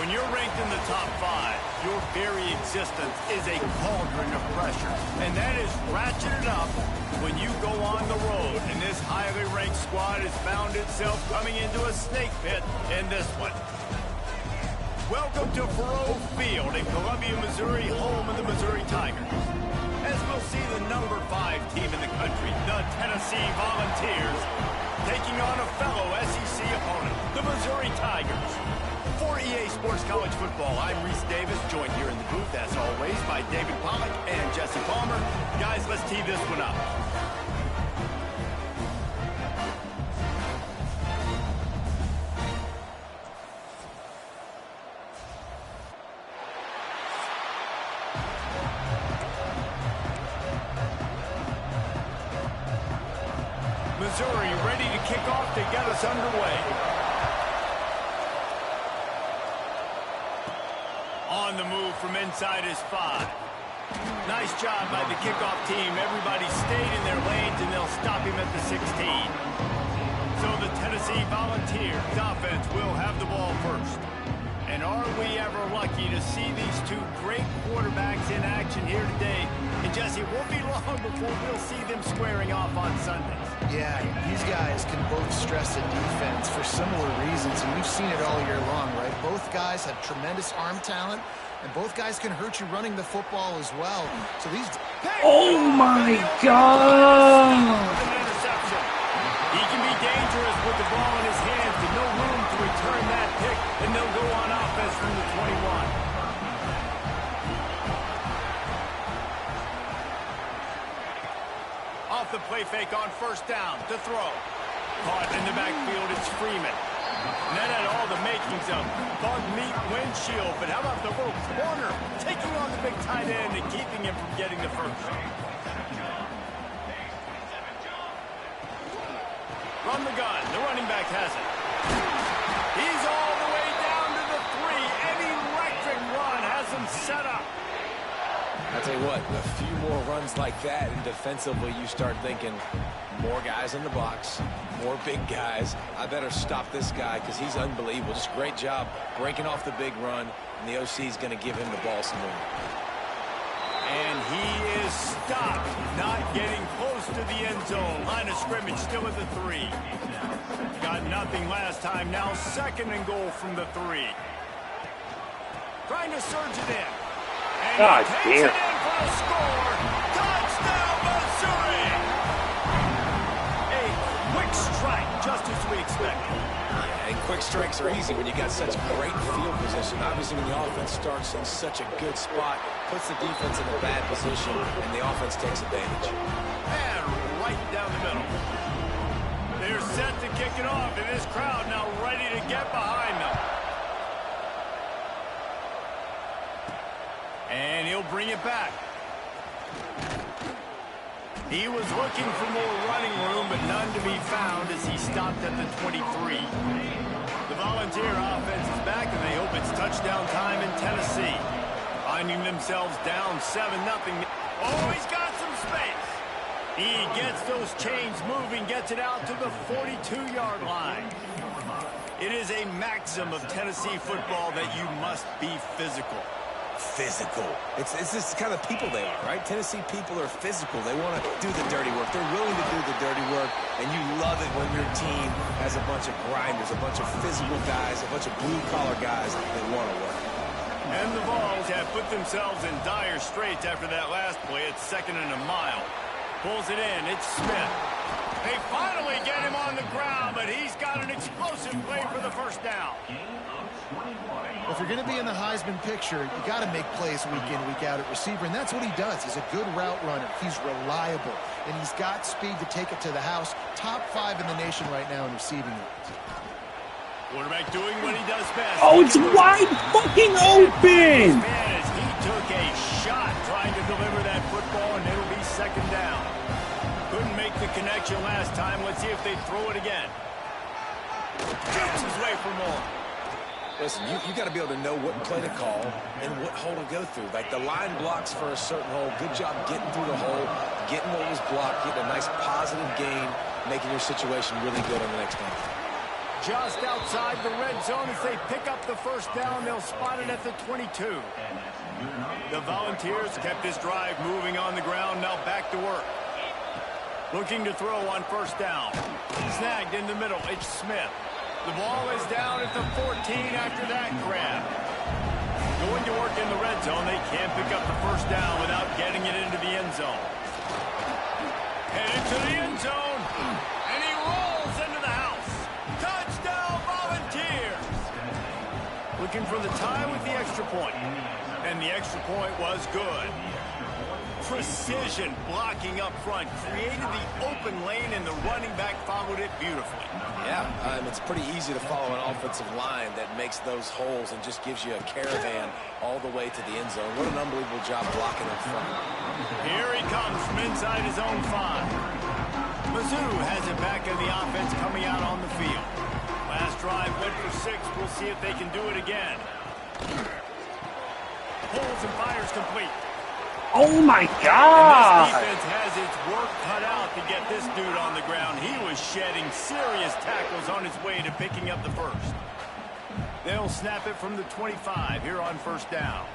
When you're ranked in the top 5, your very existence is a cauldron of pressure. And that is ratcheted up when you go on the road. And this highly ranked squad has found itself coming into a snake pit in this one. Welcome to Faurot Field in Columbia, Missouri, home of the Missouri Tigers. As we'll see the number 5 team in the country, the Tennessee Volunteers, taking on a fellow SEC opponent, the Missouri Tigers. For EA Sports College Football, I'm Reese Davis, joined here in the booth, as always, by David Pollack and Jesse Palmer. Guys, let's tee this one up. Missouri ready to kick off to get us underway. On the move from inside his 5. Nice job by the kickoff team. Everybody stayed in their lanes, and they'll stop him at the 16. So the Tennessee Volunteers offense will have the ball first. And are we ever lucky to see these two great quarterbacks in action here today? And Jesse, it won't be long before we'll see them squaring off on Sundays. Yeah, these guys can both stress the defense for similar reasons, and we've seen it all year long, right? Both guys have tremendous arm talent, and both guys can hurt you running the football as well. So these... Oh my God! An interception. He can be dangerous with the ball in his hands, and no room to return that pick, and they'll go on offense from the 21. Off the play fake on first down to throw. Caught in the backfield, it's Freeman. And that had all the makings of bug meat windshield, but how about the little corner taking on the big tight end and keeping him from getting the first? Run the gun. The running back has it. He's all the way down to the 3. An electric run has him set up. I'll tell you what, a few more runs like that, and defensively you start thinking, more guys in the box, more big guys. I better stop this guy because he's unbelievable. Just great job breaking off the big run, and the OC is going to give him the ball some more. And he is stopped, not getting close to the end zone. Line of scrimmage still at the 3. Got nothing last time, now 2nd and goal from the 3. Trying to surge it in. And God he takes damn. it in for a score. Touchdown, Missouri! A quick strike, just as we expected. And quick strikes are easy when you got such great field position. Obviously, when the offense starts in such a good spot, puts the defense in a bad position, and the offense takes advantage. And right down the middle. They're set to kick it off, and this crowd now ready to get behind them. And he'll bring it back. He was looking for more running room, but none to be found as he stopped at the 23. The Volunteer offense is back, and they hope it's touchdown time in Tennessee. Finding themselves down 7-0. Oh, he's got some space. He gets those chains moving, gets it out to the 42-yard line. It is a maxim of Tennessee football that you must be physical. Physical. It's this kind of people they are, right? Tennessee people are physical. They want to do the dirty work. They're willing to do the dirty work, and you love it when your team has a bunch of grinders, a bunch of physical guys, a bunch of blue-collar guys that want to work. And the Vols have put themselves in dire straits after that last play. It's 2nd and a mile. Pulls it in. It's Smith. They finally get him on the ground, but he's got an explosive play for the first down. If you're going to be in the Heisman picture, you got to make plays week in, week out at receiver, and that's what he does. He's a good route runner. He's reliable, and he's got speed to take it to the house. Top 5 in the nation right now in receiving yards. Quarterback doing what he does best. Oh, it's wide fucking open! Man, as he took a shot trying to deliver that football, and it'll be 2nd down. Couldn't make the connection last time. Let's see if they throw it again. Shoots his way for more. Listen, you got to be able to know what play to call and what hole to go through. Like the line blocks for a certain hole. Good job getting through the hole, getting what was blocked, getting a nice positive gain, making your situation really good on the next play. just outside the red zone. As they pick up the first down, they'll spot it at the 22. The Volunteers kept this drive moving on the ground. Now back to work. Looking to throw on first down. Snagged in the middle. It's Smith. The ball is down at the 14 after that grab. Going to work in the red zone. They can't pick up the first down without getting it into the end zone. Headed to the end zone. And he rolls into the house. Touchdown, Volunteers. Looking for the tie with the extra point. And the extra point was good. Precision blocking up front created the open lane, and the running back followed it beautifully. Yeah, it's pretty easy to follow an offensive line that makes those holes and just gives you a caravan all the way to the end zone. What an unbelievable job blocking up front. Here he comes from inside his own 5. Mizzou has it back in the offense coming out on the field. Last drive went for 6. We'll see if they can do it again. Pulls and fires complete. Oh, my God. And this defense has its work cut out to get this dude on the ground. He was shedding serious tackles on his way to picking up the first. They'll snap it from the 25 here on first down.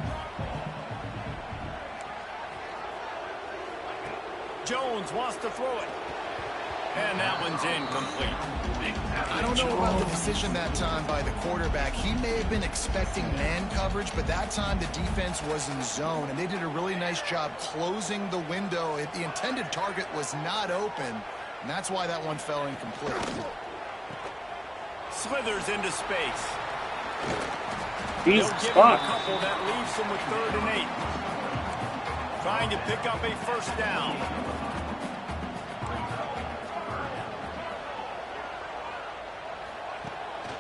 Jones wants to throw it. And that one's incomplete. I don't know about the decision that time by the quarterback. He may have been expecting man coverage, but that time the defense was in zone, and they did a really nice job closing the window. The intended target was not open, and that's why that one fell incomplete. Slithers into space. Jesus, They'll give fuck. him a couple that leaves him with 3rd and 8. Trying to pick up a first down.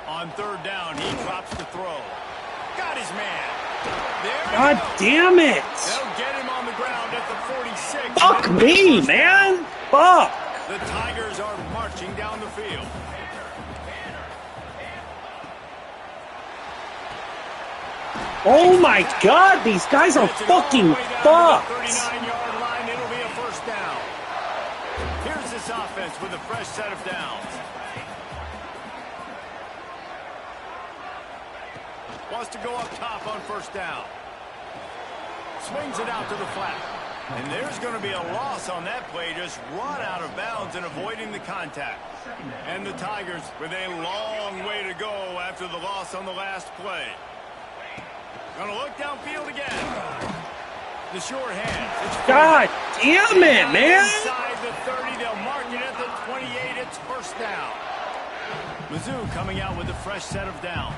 On 3rd down, he drops the throw. Got his man. God damn it. They'll get him on the ground at the 46. Fuck me, man. Fuck. The Tigers are marching down the field. Oh, my God. These guys are fucking fucked. 39-yard line, it'll be a first down. Here's this offense with a fresh set of downs. Wants to go up top on first down. Swings it out to the flat. And there's going to be a loss on that play. Just run out of bounds and avoiding the contact. And the Tigers with a long way to go after the loss on the last play. Going to look downfield again. The short hand. God damn it, man. Inside the 30, they'll mark it at the 28. It's first down. Mizzou coming out with a fresh set of downs.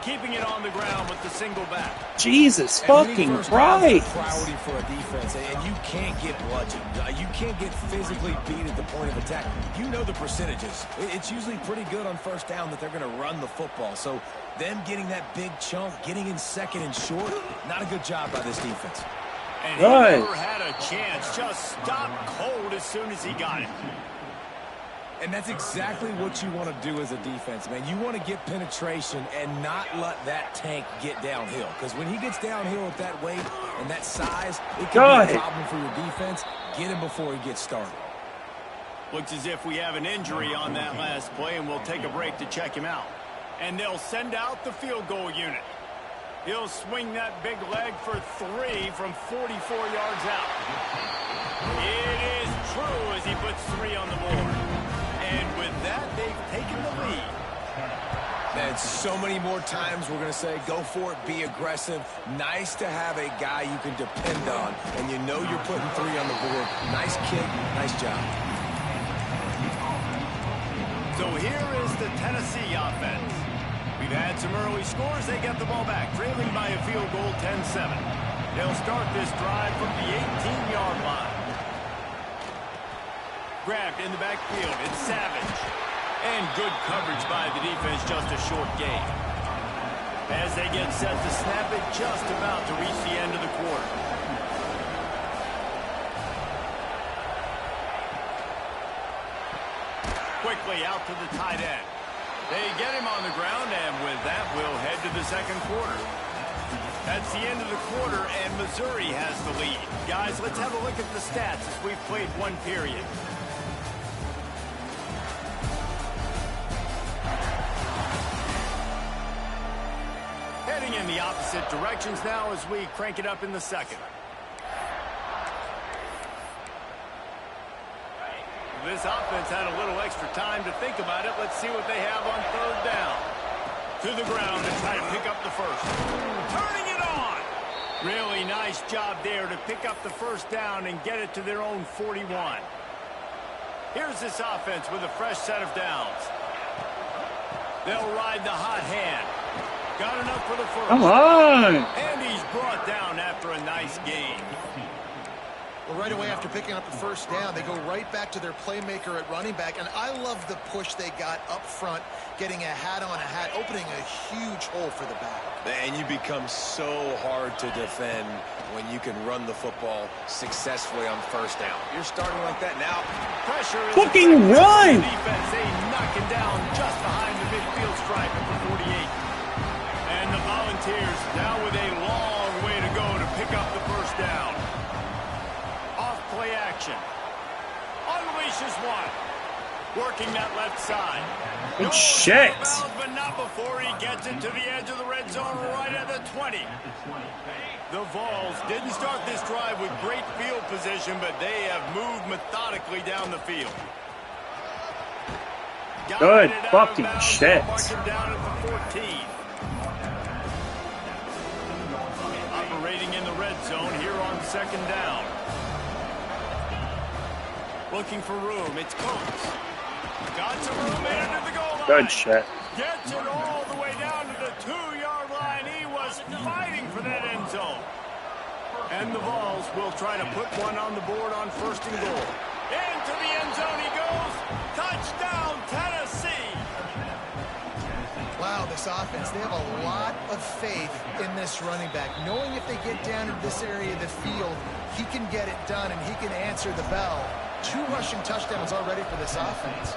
Keeping it on the ground with the single back. Jesus fucking Christ. Priority for a defense, and you can't get bludgeoned. You can't get physically beat at the point of attack. You know the percentages. It's usually pretty good on first down that they're going to run the football. So them getting that big chunk, getting in 2nd and short, not a good job by this defense. And he never had a chance. Just stopped cold as soon as he got it. And that's exactly what you want to do as a defense, man. You want to get penetration and not let that tank get downhill. Because when he gets downhill at that weight and that size, it can be a problem for your defense. Get him before he gets started. Looks as if we have an injury on that last play, and we'll take a break to check him out. And they'll send out the field goal unit. He'll swing that big leg for 3 from 44 yards out. It is true as he puts 3 on the board. And with that, they've taken the lead. And so many more times we're going to say, go for it, be aggressive. Nice to have a guy you can depend on, and you know you're putting 3 on the board. Nice kick, nice job. So here is the Tennessee offense. We've had some early scores. They get the ball back, trailing by a field goal 10-7. They'll start this drive from the 18-yard line. Grabbed in the backfield. It's Savage. And good coverage by the defense, just a short gain. As they get set to snap it, just about to reach the end of the quarter. Quickly out to the tight end. They get him on the ground, and with that, we'll head to the second quarter. That's the end of the quarter, and Missouri has the lead. Guys, let's have a look at the stats as we've played one period. the opposite directions now as we crank it up in the second. This offense had a little extra time to think about it. Let's see what they have on third down. To the ground to try to pick up the first. Turning it on. Really nice job there to pick up the first down and get it to their own 41. Here's this offense with a fresh set of downs. They'll ride the hot hand. Got enough for the first. Come on. And he's brought down after a nice gain. Well, right away after picking up the first down, they go right back to their playmaker at running back. And I love the push they got up front, getting a hat on a hat, opening a huge hole for the back. And you become so hard to defend when you can run the football successfully on first down. You're starting like that now. Pressure is Fucking run! Defense, they knock him down just behind the midfield stripe at the 48. And the Volunteers now with a long way to go to pick up the first down. Off play action. Unleashes one. Working that left side. Good shit. But not before he gets it to the edge of the red zone right at the 20. The Vols didn't start this drive with great field position, but they have moved methodically down the field. Good fucking shit. Marking down at the 14. Operating in the red zone here on second down. Looking for room. It's Coates. Got some room into the goal line. Good shit. Gets it all the way down to the 2-yard line. He was fighting for that end zone. And the Vols will try to put one on the board on first and goal. Into the end zone he goes. Touchdown, Tennessee. Wow, this offense, they have a lot of faith in this running back. Knowing if they get down to this area of the field, he can get it done and he can answer the bell. 2 rushing touchdowns already for this offense.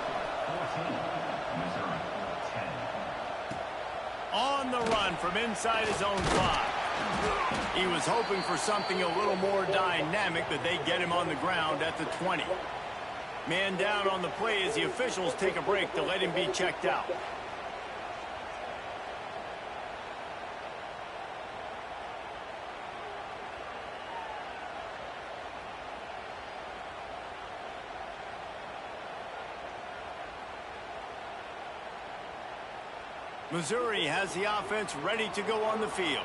On the run from inside his own 5. He was hoping for something a little more dynamic, but they get him on the ground at the 20. Man down on the play as the officials take a break to let him be checked out. Missouri has the offense ready to go on the field.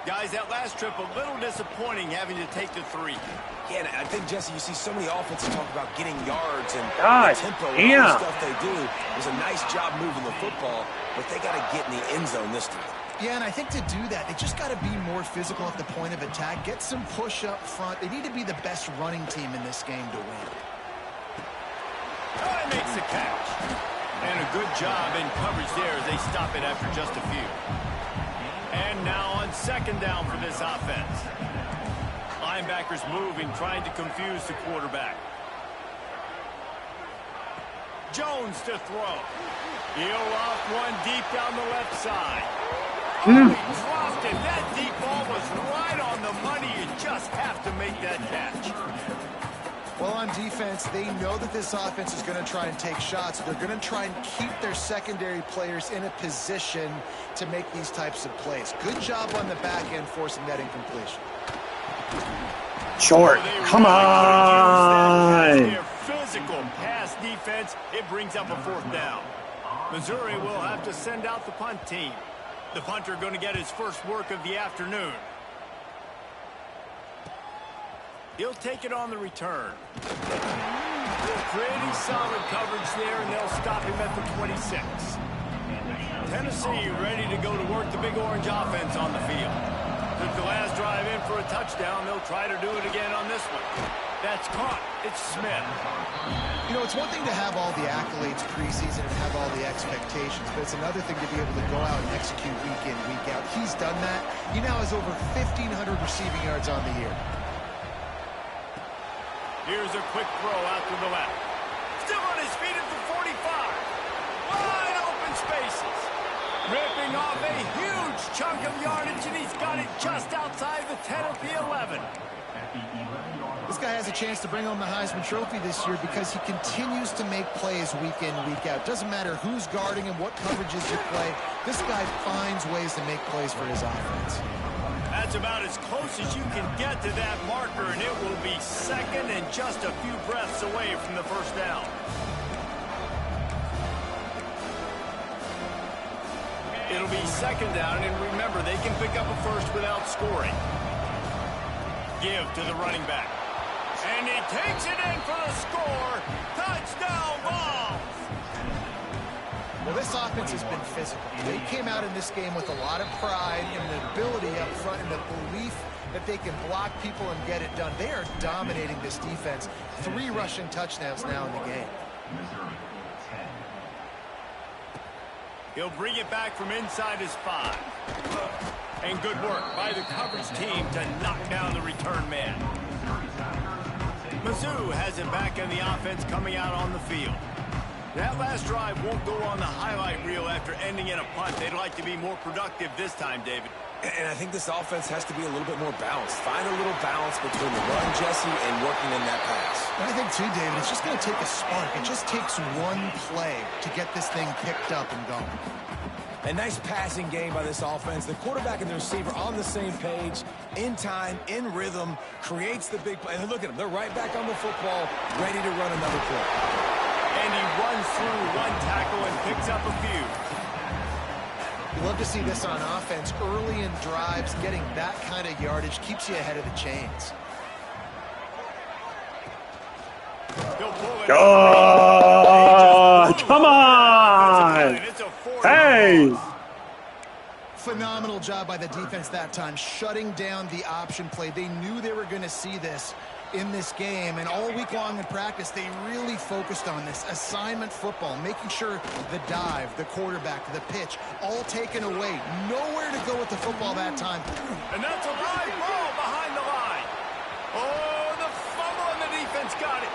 Guys, that last trip a little disappointing having to take the 3. Yeah, I think, Jesse, you see so many offenses talk about getting yards and God, tempo and all the stuff they do. It was a nice job moving the football, but they got to get in the end zone this time. Yeah, and I think to do that, they just got to be more physical at the point of attack, get some push up front. They need to be the best running team in this game to win. Oh, he makes the catch. And a good job in coverage there as they stop it after just a few. And now on second down for this offense. Linebackers moving, trying to confuse the quarterback. Jones to throw. He'll off one deep down the left side. Oh, he dropped it. That deep ball was right on the money. You just have to make that catch. Well, on defense, they know that this offense is going to try and take shots. They're going to try and keep their secondary players in a position to make these types of plays. Good job on the back end forcing that incompletion. Short. Come on. Their physical pass defense, it brings up a 4th down. Missouri will have to send out the punt team. The punter going to get his first work of the afternoon. He'll take it on the return. Pretty solid coverage there, and they'll stop him at the 26. Tennessee ready to go to work the Big Orange offense on the field. Took the last drive in for a touchdown. They'll try to do it again on this one. That's caught. It's Smith. You know, it's one thing to have all the accolades preseason and have all the expectations, but it's another thing to be able to go out and execute week in, week out. He's done that. He now has over 1,500 receiving yards on the year. Here's a quick throw out to the left. Still on his feet at the 45. Wide open spaces. Ripping off a huge chunk of yardage, and he's got it just outside the 10 of the 11. This guy has a chance to bring home the Heisman Trophy this year because he continues to make plays week in, week out. Doesn't matter who's guarding him, what coverages you play. This guy finds ways to make plays for his offense. That's about as close as you can get to that marker, and it will be second and just a few breaths away from the first down. It'll be second down, and remember, they can pick up a first without scoring. Give to the running back. And he takes it in for the score. Touchdown, Vols! Well, this offense has been physical. They came out in this game with a lot of pride and the ability up front and the belief that they can block people and get it done. They are dominating this defense. 3 rushing touchdowns now in the game. He'll bring it back from inside his 5. And good work by the coverage team to knock down the return man. Mizzou has it back in the offense coming out on the field. That last drive won't go on the highlight reel after ending in a punt. They'd like to be more productive this time, David. And I think this offense has to be a little bit more balanced. Find a little balance between the run, Jesse, and working in that pass. And I think, too, David, it's just going to take a spark. It just takes one play to get this thing picked up and going. A nice passing game by this offense. The quarterback and the receiver on the same page, in time, in rhythm, creates the big play. And look at them. They're right back on the football, ready to run another play. And he runs through one tackle and picks up a few. You love to see this on offense. Early in drives, getting that kind of yardage keeps you ahead of the chains. Oh, come on! Hey! Phenomenal job by the defense that time, shutting down the option play. They knew they were going to see this in this game, and all week long in practice, they really focused on this assignment football, making sure the dive, the quarterback, the pitch, all taken away. Nowhere to go with the football that time. And that's a live ball behind the line. Oh, the fumble, and the defense got it.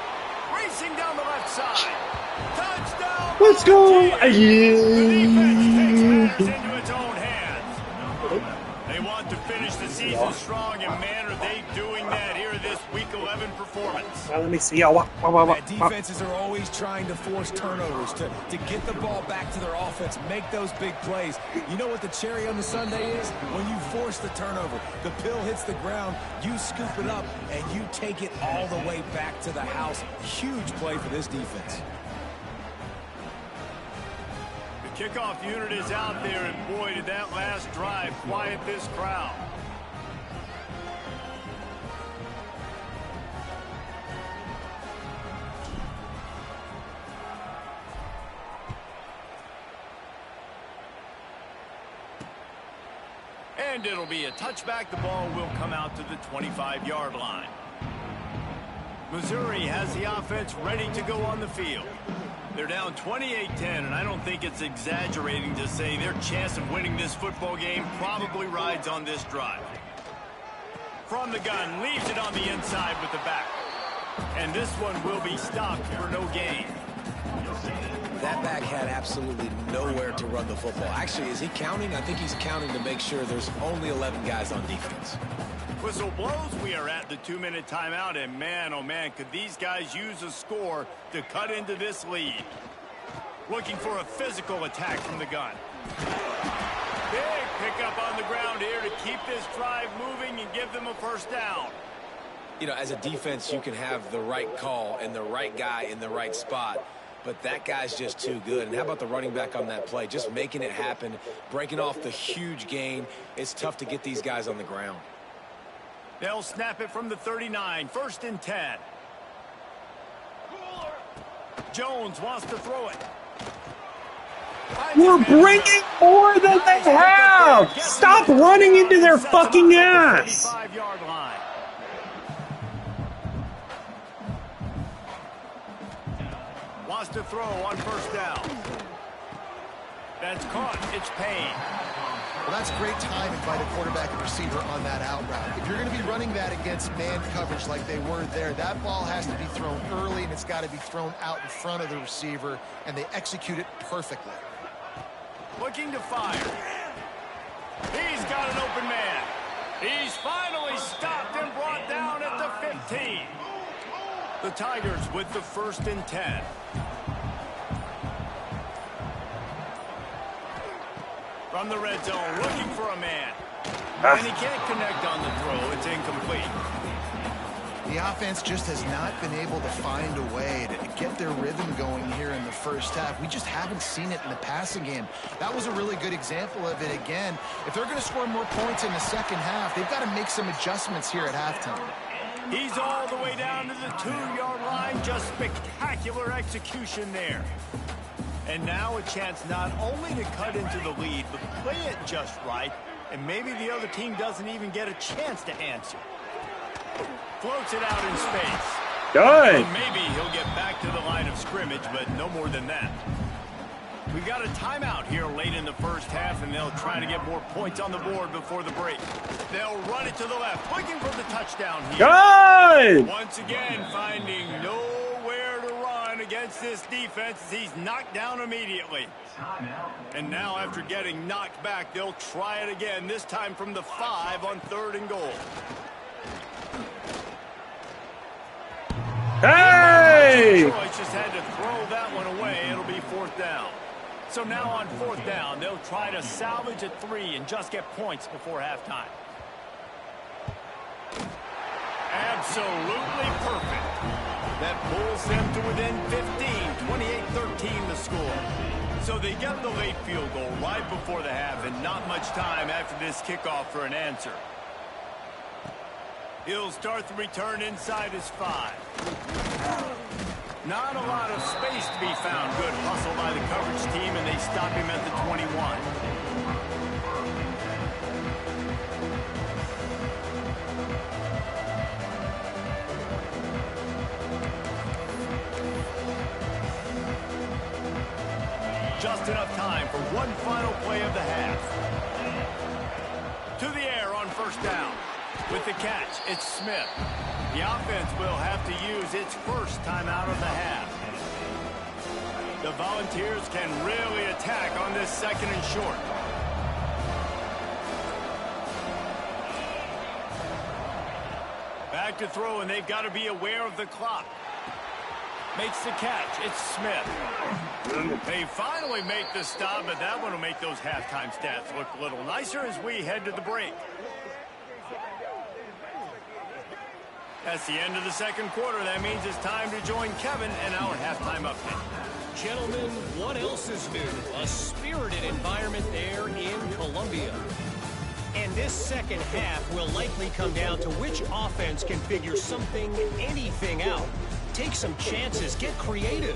Racing down the left side. Touchdown. Let's go. The defense takes matters into its own hands. They want to finish the season strong, and man, are they doing that here this Week 11 performance. Let me see. Defenses are always trying to force turnovers, to get the ball back to their offense, make those big plays. You know what the cherry on the sundae is? When you force the turnover, the pill hits the ground, you scoop it up, and you take it all the way back to the house. Huge play for this defense. The kickoff unit is out there, and boy, did that last drive quiet this crowd. And it'll be a touchback. The ball will come out to the 25-yard line. Missouri has the offense ready to go on the field. They're down 28-10, and I don't think it's exaggerating to say their chance of winning this football game probably rides on this drive. From the gun, leaves it on the inside with the back. And this one will be stopped for no gain. That back had absolutely nowhere to run the football. Actually, is he counting? I think he's counting to make sure there's only 11 guys on defense. Whistle blows. We are at the 2-minute timeout, and man, oh man, could these guys use a score to cut into this lead. Looking for a physical attack from the gun. Big pickup on the ground here to keep this drive moving and give them a first down. You know, as a defense, you can have the right call and the right guy in the right spot, but that guy's just too good. And how about the running back on that play? Just making it happen, breaking off the huge gain. It's tough to get these guys on the ground. They'll snap it from the 39, 1st and 10. Jones wants to throw it. We're bringing more than they have. Stop running into their fucking ass. 35-yard line. Wants to throw on 1st down. That's caught. It's Payne. Well, that's great timing by the quarterback and receiver on that out route. If you're going to be running that against man coverage like they were there, that ball has to be thrown early, and it's got to be thrown out in front of the receiver, and they execute it perfectly. Looking to fire. He's got an open man. He's finally stopped and brought down at the 15. The Tigers with the 1st and 10. From the red zone, looking for a man. And he can't connect on the throw. It's incomplete. The offense just has not been able to find a way to get their rhythm going here in the first half. We just haven't seen it in the passing game. That was a really good example of it again. If they're going to score more points in the second half, they've got to make some adjustments here at halftime. He's all the way down to the 2-yard line. Just spectacular execution there. And now a chance not only to cut into the lead, but play it just right. And maybe the other team doesn't even get a chance to answer. Floats it out in space. Good. And maybe he'll get back to the line of scrimmage, but no more than that. We've got a timeout here late in the first half, and they'll try to get more points on the board before the break. They'll run it to the left, looking for the touchdown here. Good. Once again, finding nowhere to run against this defense as he's knocked down immediately. And now after getting knocked back, they'll try it again, this time from the 5 on 3rd and goal. Hey! Choice just had to throw that one away. It'll be 4th down. So now on 4th down, they'll try to salvage a 3 and just get points before halftime. Absolutely perfect. That pulls them to within 15, 28-13 the score. So they get the late field goal right before the half, and not much time after this kickoff for an answer. He'll start the return inside his 5. Not a lot of space to be found. Good hustle by the coverage team, and they stop him at the 21. Just enough time for one final play of the half. To the air on 1st down. With the catch, it's Smith. The offense will have to use its first timeout of the half. The Volunteers can really attack on this 2nd and short. Back to throw, and they've got to be aware of the clock. Makes the catch. It's Smith. They finally make the stop, but that one will make those halftime stats look a little nicer as we head to the break. That's the end of the 2nd quarter. That means it's time to join Kevin and our halftime update. Gentlemen, what else is new? A spirited environment there in Columbia. And this second half will likely come down to which offense can figure something, anything out. Take some chances, get creative.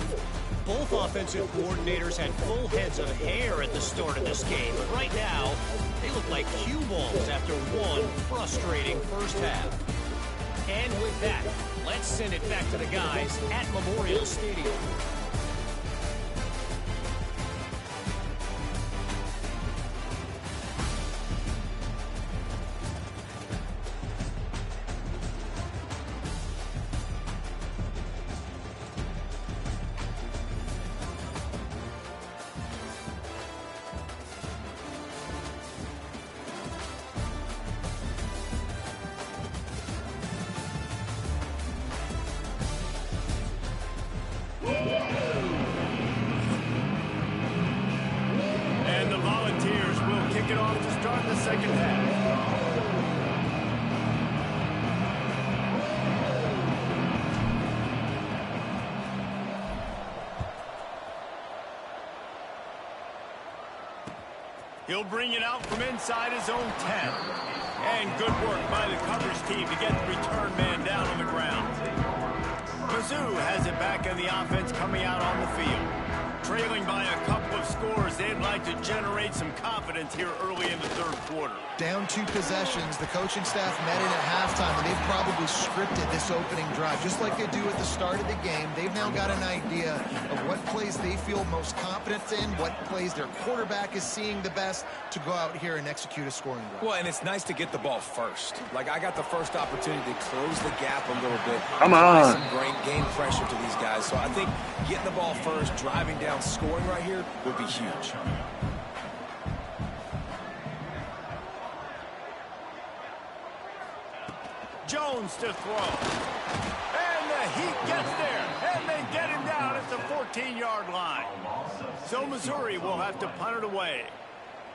Both offensive coordinators had full heads of hair at the start of this game, but right now, they look like cue balls after one frustrating first half. And with that, let's send it back to the guys at Memorial Stadium. And the Volunteers will kick it off to start the second half. He'll bring it out from inside his own 10. And good work by the coverage team to get the return man down on the ground. Mizzou has it back in the offense coming out on the field. Trailing by a couple of scores, they'd like to generate some confidence here early in the 3rd quarter. Down 2 possessions, the coaching staff met in at halftime, and they've probably scripted this opening drive. Just like they do at the start of the game, they've now got an idea of what plays they feel most confident in, what plays their quarterback is seeing the best to go out here and execute a scoring drive. Well, and it's nice to get the ball first. Like, I got the first opportunity to close the gap a little bit. Come on. Some great game pressure to these guys. So I think getting the ball first, driving down, scoring right here would be huge. Jones to throw. And the Heat gets there, and they get him down at the 14-yard line. So Missouri will have to punt it away.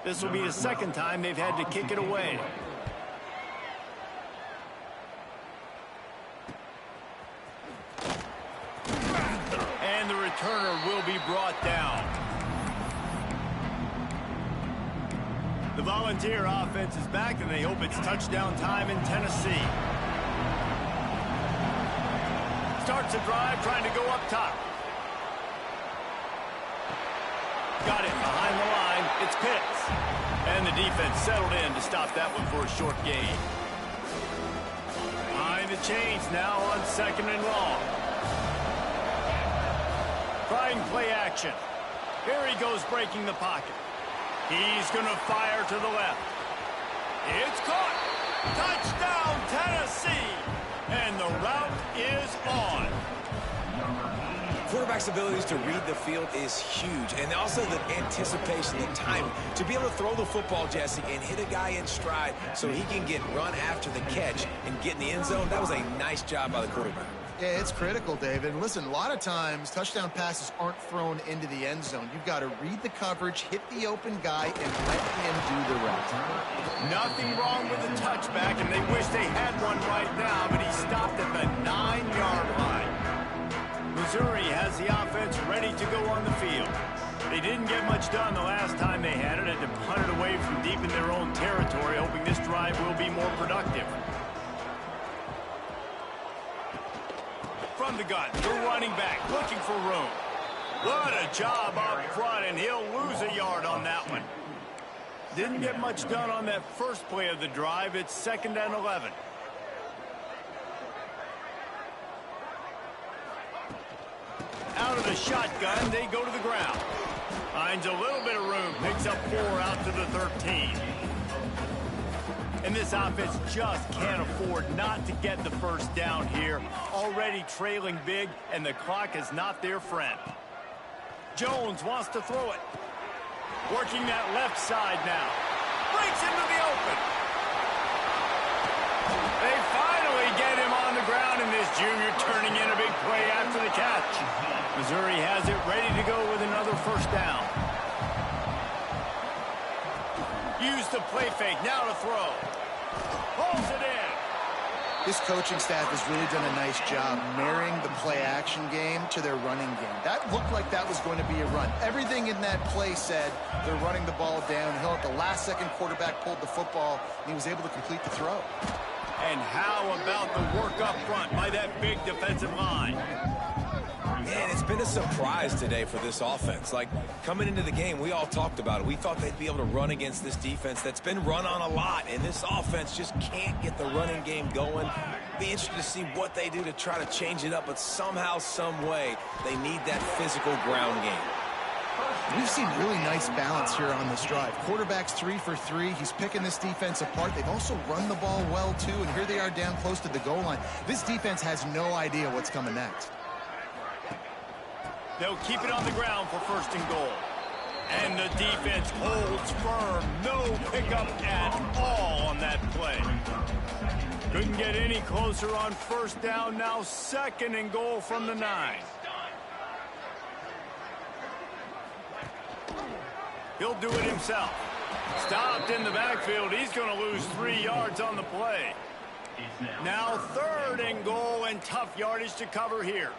This will be the second time they've had to kick it away. And the returner will be brought down. The Volunteer offense is back, and they hope it's touchdown time in Tennessee. Starts a drive trying to go up top. Got it behind the line. It's Pitts. And the defense settled in to stop that one for a short gain. Behind the chains now on 2nd and long. Trying play action. Here he goes breaking the pocket. He's going to fire to the left. It's caught. Touchdown, Tennessee. And the route is on. Quarterback's abilities to read the field is huge. And also the anticipation, the timing. To be able to throw the football, Jesse, and hit a guy in stride so he can get run after the catch and get in the end zone, that was a nice job by the quarterback. Yeah, it's critical, David. And listen, a lot of times touchdown passes aren't thrown into the end zone. You've got to read the coverage, hit the open guy, and let him do the rest. Nothing wrong with the touchback, and they wish they had one right now, but he stopped at the 9-yard line. Missouri has the offense ready to go on the field. They didn't get much done the last time they had it, to punt it away from deep in their own territory, hoping this drive will be more productive. From the gun, the running back looking for room. What a job up front, and he'll lose a yard on that one. Didn't get much done on that first play of the drive. It's 2nd and 11. Out of the shotgun, they go to the ground. Finds a little bit of room, picks up 4 out to the 13. And this offense just can't afford not to get the first down here. Already trailing big, and the clock is not their friend. Jones wants to throw it. Working that left side now. Breaks into the open. They finally get him on the ground, and this junior turning in a big play after the catch. Missouri has it ready to go with another first down. Use the play fake, now to throw. Pulls it in. This coaching staff has really done a nice job marrying the play-action game to their running game. That looked like that was going to be a run. Everything in that play said they're running the ball downhill. At the last second, quarterback pulled the football, and he was able to complete the throw. And how about the work up front by that big defensive line? Man, it's been a surprise today for this offense. Like, coming into the game, we all talked about it. We thought they'd be able to run against this defense that's been run on a lot, and this offense just can't get the running game going. Be interested to see what they do to try to change it up, but somehow, some way, they need that physical ground game. We've seen really nice balance here on this drive. Quarterback's 3 for 3. He's picking this defense apart. They've also run the ball well, too, and here they are down close to the goal line. This defense has no idea what's coming next. They'll keep it on the ground for 1st and goal. And the defense holds firm. No pickup at all on that play. Couldn't get any closer on 1st down. Now 2nd and goal from the 9. He'll do it himself. Stopped in the backfield. He's going to lose 3 yards on the play. Now 3rd and goal, and tough yardage to cover here.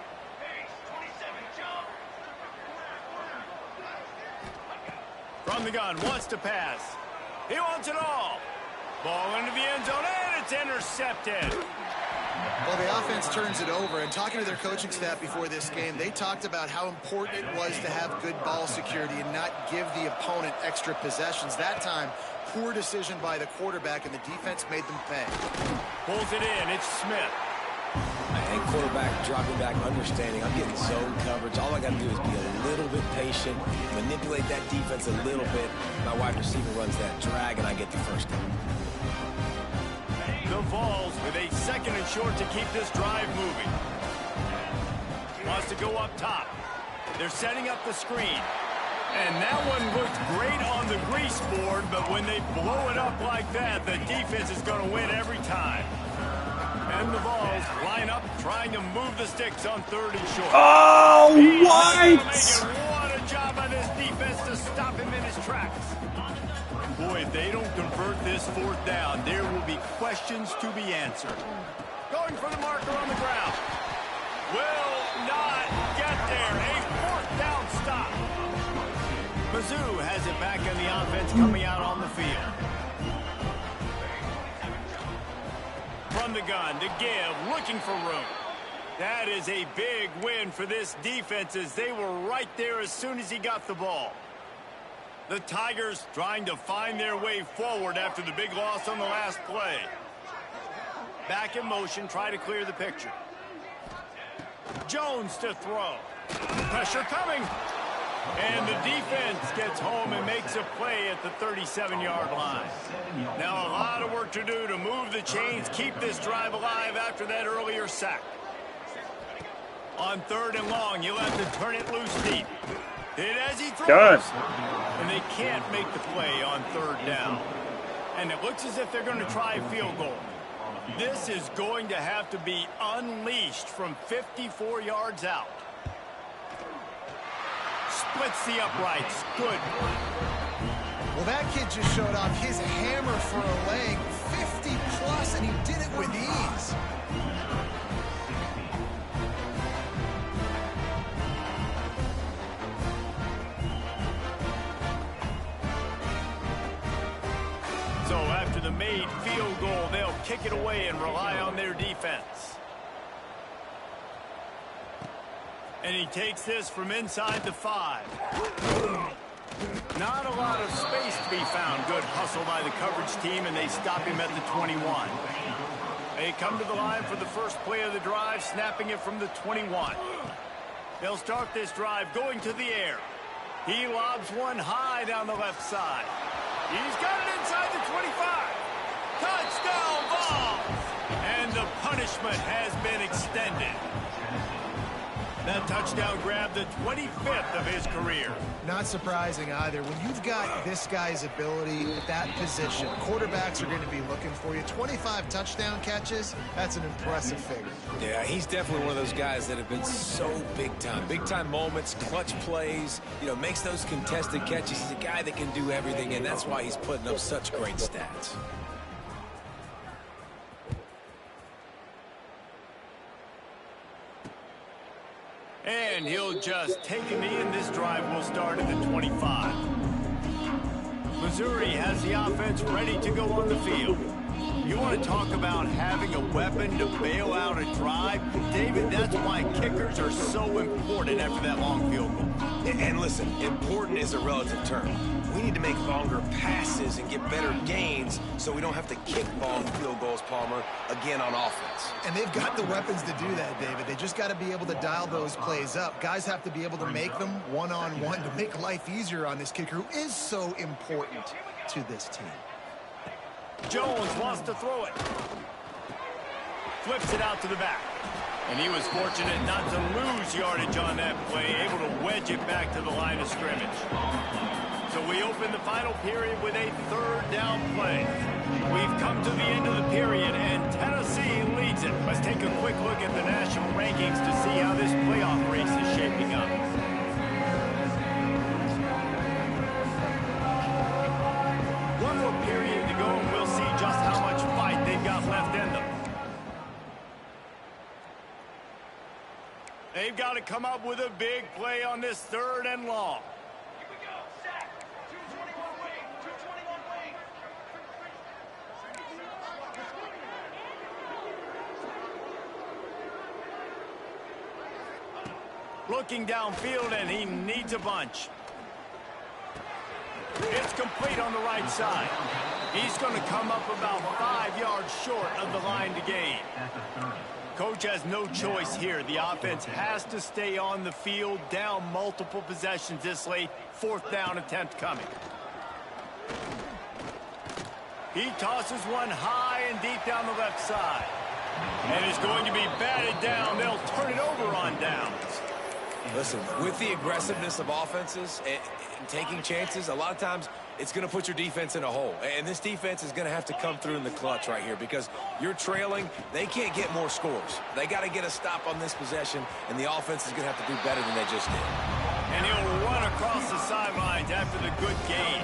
From the gun, wants to pass. He wants it all. Ball into the end zone, and it's intercepted. Well, the offense turns it over, and talking to their coaching staff before this game, they talked about how important it was to have good ball security and not give the opponent extra possessions. That time, poor decision by the quarterback, and the defense made them pay. Pulls it in, it's Smith. And quarterback dropping back, understanding I'm getting zone coverage. All I got to do is be a little bit patient, manipulate that defense a little bit. My wide receiver runs that drag, and I get the first down. The Vols with a 2nd and short to keep this drive moving. Wants to go up top. They're setting up the screen. And that one looked great on the grease board, but when they blow it up like that, the defense is going to win every time. And the balls line up, trying to move the sticks on 3rd and short. Oh, what? What a job by this defense to stop him in his tracks. Boy, if they don't convert this 4th down, there will be questions to be answered. Going for the marker on the ground. Will not get there. A 4th down stop. Mizzou has it back in the offense coming out on the field. From the gun to give, looking for room. That is a big win for this defense as they were right there as soon as he got the ball. The Tigers trying to find their way forward after the big loss on the last play. Back in motion, try to clear the picture. Jones to throw. Pressure coming. And the defense gets home and makes a play at the 37-yard line. Now a lot of work to do to move the chains, keep this drive alive after that earlier sack. On 3rd and long, you'll have to turn it loose deep. Hit as he throws. Good. And they can't make the play on 3rd down. And it looks as if they're going to try a field goal. This is going to have to be unleashed from 54 yards out. Splits the uprights. Good. Well, that kid just showed off his hammer for a leg. 50+, and he did it with ease. So after the made field goal, they'll kick it away and rely on their defense. And he takes this from inside the 5. Not a lot of space to be found. Good hustle by the coverage team, and they stop him at the 21. They come to the line for the first play of the drive, snapping it from the 21. They'll start this drive going to the air. He lobs one high down the left side. He's got it inside the 25. Touchdown ball! And the punishment has been extended. That touchdown grabbed the 25th of his career. Not surprising either. When you've got this guy's ability at that position, quarterbacks are going to be looking for you. 25 touchdown catches, that's an impressive figure. Yeah, he's definitely one of those guys that have been so big time. Big time moments, clutch plays, you know, makes those contested catches. He's a guy that can do everything, and that's why he's putting up such great stats. And he'll just take him in. This drive will start at the 25. Missouri has the offense ready to go on the field. You want to talk about having a weapon to bail out a drive? David, that's why kickers are so important after that long field goal. And listen, important is a relative term. We need to make longer passes and get better gains so we don't have to kick long field goals, Palmer, again on offense. And they've got the weapons to do that, David. They just got to be able to dial those plays up. Guys have to be able to make them one-on-one to make life easier on this kicker who is so important to this team. Jones wants to throw it. Flips it out to the back. And he was fortunate not to lose yardage on that play, able to wedge it back to the line of scrimmage. So we open the final period with a 3rd down play. We've come to the end of the period, and Tennessee leads it. Let's take a quick look at the national rankings to see how this playoff race is shaping up. One more period to go, and we'll see just how much fight they've got left in them. They've got to come up with a big play on this 3rd and long. Here we go. Sack. 221 wing. 221 wing. Looking downfield, and he needs a bunch. It's complete on the right side. He's going to come up about 5 yards short of the line to gain. Coach has no choice here. The offense has to stay on the field, down multiple possessions this late. 4th down attempt coming. He tosses one high and deep down the left side. And is going to be batted down. They'll turn it over on downs. Listen, with the aggressiveness of offenses and taking chances, a lot of times it's going to put your defense in a hole. And this defense is going to have to come through in the clutch right here because you're trailing. They can't get more scores. They got to get a stop on this possession, and the offense is going to have to do better than they just did. And he'll run across the sidelines after the good gain.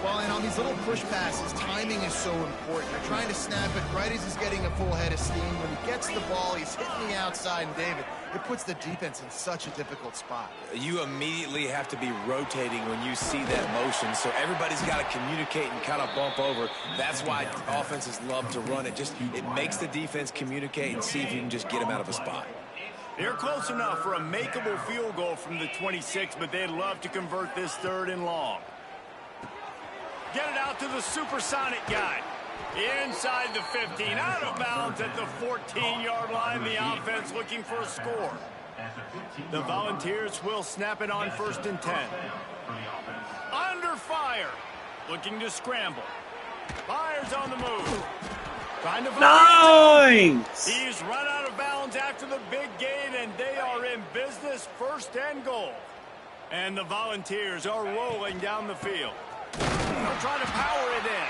Well, and on these little push passes, timing is so important. They're trying to snap it right as he's getting a full head of steam. When he gets the ball, he's hitting the outside, and David, it puts the defense in such a difficult spot. You immediately have to be rotating when you see that motion, so everybody's got to communicate and kind of bump over. That's why offenses love to run it. It makes the defense communicate and see if you can just get them out of a spot. They're close enough for a makeable field goal from the 26, but they'd love to convert this 3rd and long. Get it out to the supersonic guy. Inside the 15, out of bounds at the 14-yard line. The offense looking for a score. The Volunteers will snap it on 1st and 10. Under fire. Looking to scramble. Fires on the move. Trying to Nice! He's run out of bounds after the big gain, and they are in business. 1st and goal. And the Volunteers are rolling down the field. They'll try to power it in.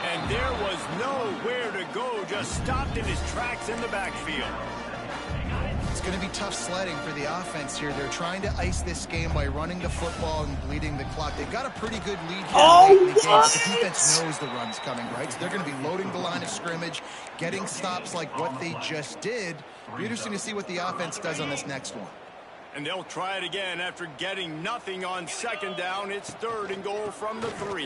And there was nowhere to go, just stopped in his tracks in the backfield. It's going to be tough sledding for the offense here. They're trying to ice this game by running the football and bleeding the clock. They've got a pretty good lead here late in the game, but the defense knows the run's coming, right? So they're going to be loading the line of scrimmage, getting stops like what they just did. It'll be interesting to see what the offense does on this next one. And they'll try it again after getting nothing on 2nd down. It's 3rd and goal from the 3.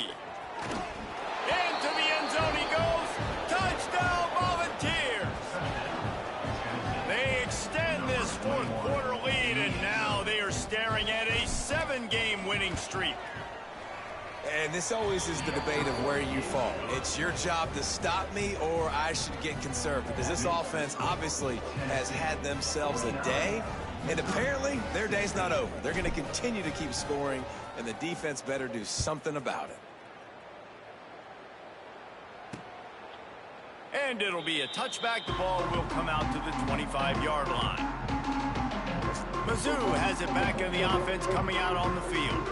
Into the end zone he goes. Touchdown, Volunteers. They extend this 4th quarter lead, and now they are staring at a 7-game winning streak. And this always is the debate of where you fall. It's your job to stop me or I should get conserved, because this offense obviously has had themselves a day, and apparently their day's not over. They're going to continue to keep scoring, and the defense better do something about it. And it'll be a touchback. The ball will come out to the 25-yard line. Mizzou has it back in the offense coming out on the field.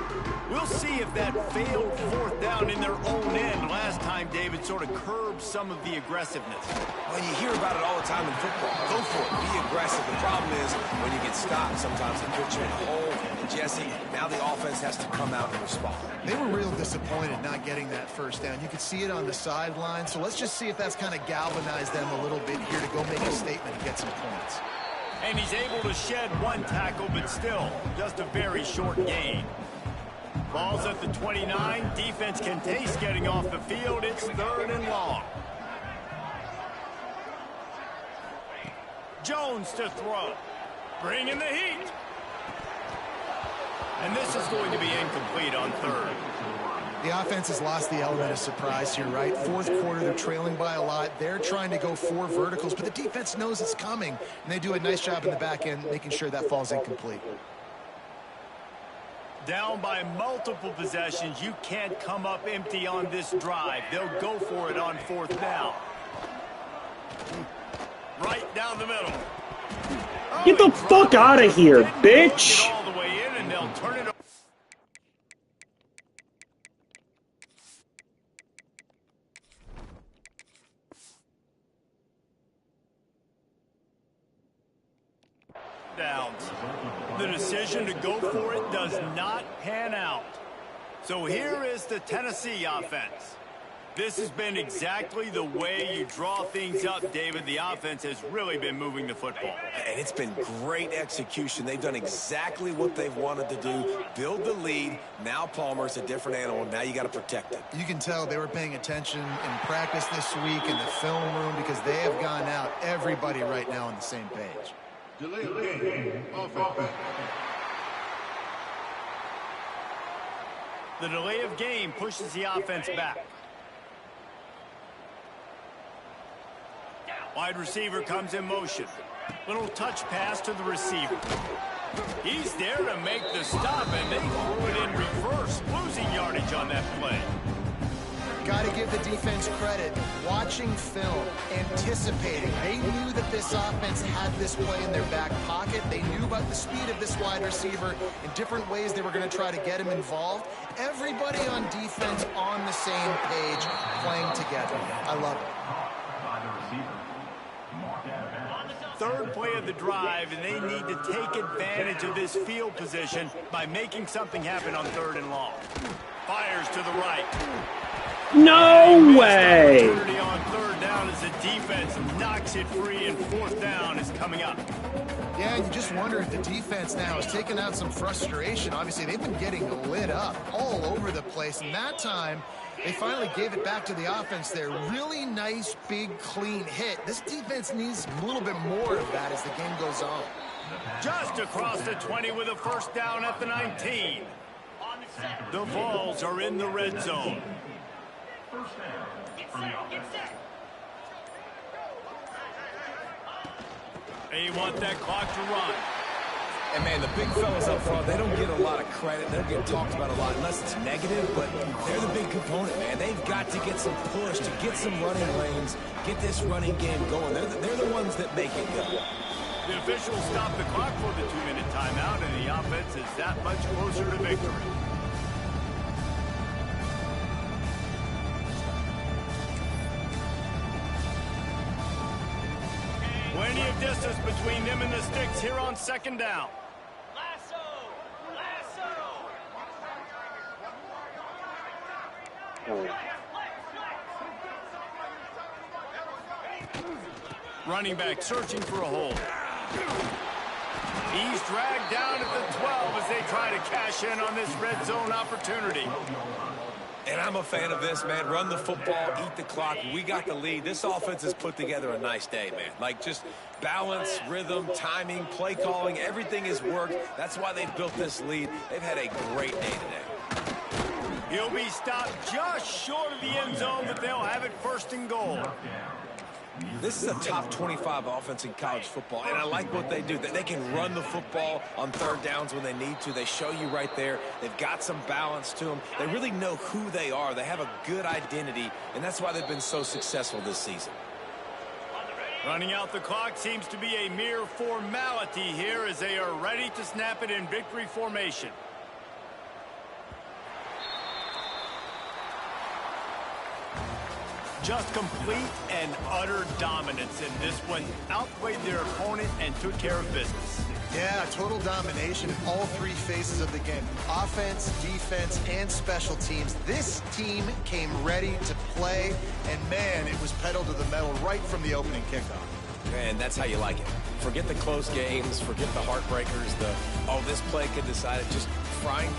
We'll see if that failed 4th down in their own end last time, David, sort of curbed some of the aggressiveness. Well, you hear about it all the time in football. Go for it. Be aggressive. The problem is when you get stopped, sometimes it puts you in a hole. And, Jesse, now the offense has to come out and respond. They were real disappointed not getting that 1st down. You could see it on the sideline. So let's just see if that's kind of galvanized them a little bit here to go make a statement and get some points. And he's able to shed 1 tackle, but still just a very short gain. Ball's at the 29. Defense can taste getting off the field. It's 3rd and long. Jones to throw. Bringing the heat. And this is going to be incomplete on 3rd. The offense has lost the element of surprise here, right? 4th quarter, they're trailing by a lot. They're trying to go 4 verticals, but the defense knows it's coming, and they do a nice job in the back end making sure that falls incomplete. Down by multiple possessions, you can't come up empty on this drive. They'll go for it on 4th down. Right down the middle. Get the fuck out of here, bitch! Get all the way in, and they'll turn it over. Downs. The decision to go for it does not pan out. So here is the Tennessee offense. This has been exactly the way you draw things up, David. The offense has really been moving the football. And it's been great execution. They've done exactly what they've wanted to do. Build the lead. Now Palmer's a different animal. Now you got to protect it. You can tell they were paying attention in practice this week in the film room because they have gone out, everybody right now on the same page. Delay of game. Offense. The delay of game pushes the offense back. Wide receiver comes in motion. Little touch pass to the receiver. He's there to make the stop, and they threw it in reverse, losing yardage on that play. Got to give the defense credit. Watching film, anticipating. They knew that this offense had this play in their back pocket. They knew about the speed of this wide receiver in different ways they were going to try to get him involved. Everybody on defense on the same page, playing together. I love it. Third play of the drive, and they need to take advantage of this field position by making something happen on 3rd and long. Fires to the right. No way! Opportunity on 3rd down as the defense knocks it free, and 4th down is coming up. Yeah, and you just wonder if the defense now has taken out some frustration. Obviously, they've been getting lit up all over the place, and that time they finally gave it back to the offense there. Really nice, big, clean hit. This defense needs a little bit more of that as the game goes on. Just across the 20 with a 1st down at the 19. The Vols are in the red zone. They want that clock to run. And, man, the big fellas up front, they don't get a lot of credit. They don't get talked about a lot unless it's negative, but they're the big component, man. They've got to get some push, to get some running lanes, get this running game going. They're the ones that make it go. The officials stop the clock for the 2-minute timeout, and the offense is that much closer to victory. Plenty of distance between them and the sticks here on 2nd down. Running back searching for a hole. He's dragged down at the 12 as they try to cash in on this red zone opportunity. And I'm a fan of this, man. Run the football, eat the clock. We got the lead. This offense has put together a nice day, man. Like, just balance, rhythm, timing, play calling, everything has worked. That's why they've built this lead. They've had a great day today. He'll be stopped just short of the end zone, but they'll have it 1st and goal. This is a top 25 offense in college football, and I like what they do. They can run the football on 3rd downs when they need to. They show you right there. They've got some balance to them. They really know who they are. They have a good identity, and that's why they've been so successful this season. Running out the clock seems to be a mere formality here as they are ready to snap it in victory formation. Just complete and utter dominance in this one. Outplayed their opponent and took care of business. Yeah, total domination in all 3 phases of the game. Offense, defense, and special teams. This team came ready to play, and, man, it was pedal to the metal right from the opening kickoff. And that's how you like it. Forget the close games, forget the heartbreakers, oh, this play could decide it. Just frying